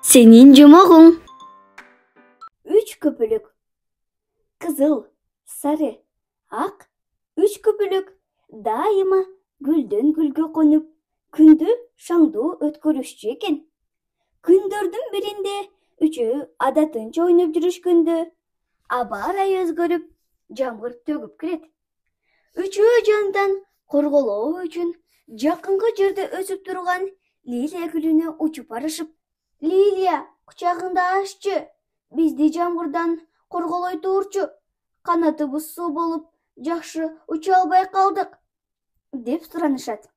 Senin cumağın. Üç köpülük. Kızıl, sarı, ak. Üç köpülük daima gülden gülge konup, kündü şаңдуу өткөрүшчү экен. Күндөрдүн биринде үчөө адатынча ойноп жүрүшкөндө аба ырайы өзгөрүп, жамгыр төгүп кирет. Үчөө жандан корголоо үчүн жакынкы жерде өсүп турган лилия гүлүнө учуп барышып, «Лилия, кучагыңды аччы, бизди жамгырдан корголой турчу, канатыбыз суу болуп, жакшы уча албай калдык» деп суранышат.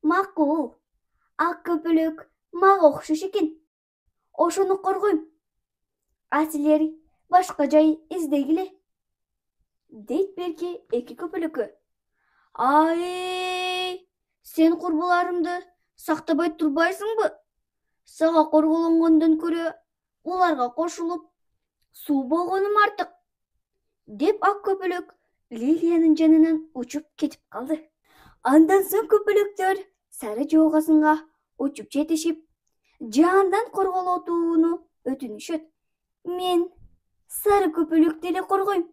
Макул, ак көпөлөк мага окшош экен. Ошону коргойм. А силер башка жай издегиле, дейт берки эки көпөлөккө. Ай, сен курбуларымды сактабай турбайсыңбы? Сага корголонгондон көрө уларга кошулуп суу болгонум артык, деп ак көпөлөк Лилиянын жанынан учуп кетип калды. Андан соң көпөлөктөр сары жоогасынга учуп жетишип, жандан корголотууну өтүнүшөт. Мен сары көпөлөктү эле коргойм,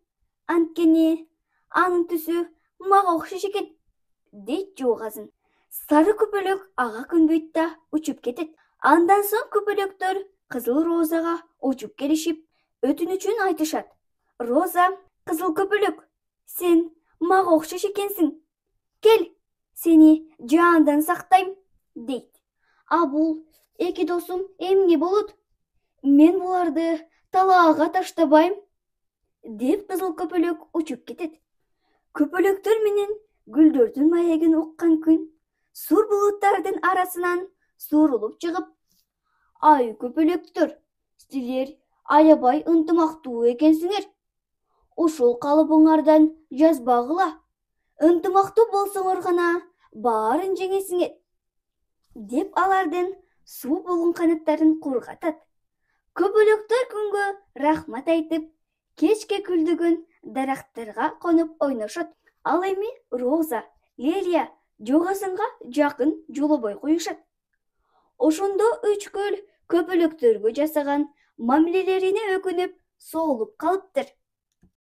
анткени анын түсү мага окшош экен, дейт жоогазын. Сары көпөлөк ага көнбөйт да учуп кетет. Андан соң көпөлөктөр кызыл розага учуп келишип, өтүнүчүн айтышат. Роза, кызыл көпөлөк, сен мага окшош экенсиң. Кел, сени жандан сактайм, дейт. А бул эки досум эмне болот? Мен буларды талаага таштабайм, деп кызыл көпөлөк учуп кетет. Көпөлөктөр менен гүлдөрдүн маегин уккан күн сур булуттардын арасынан суурулуп чыгып, «Ай көпөлөктөр, силер аябай ынтымактуу экенсиңер. Ушул калыбыңардан жазбагыла. Ынтымактуу болсоңор гана баарын жеңесиңер», деп алардын суу болгон канаттарын кургатат. Көпөлөктөр күнгө рахмат айтып, кечке күлдүгүн дарактарга конуп ойношот. Ал эми Роза, Лилия жоогасынга жакын жолобой коюшат. Ошондо үч көл көпөлөктөргө жасаган мамилелерине өкүнүп соолуп калыптыр.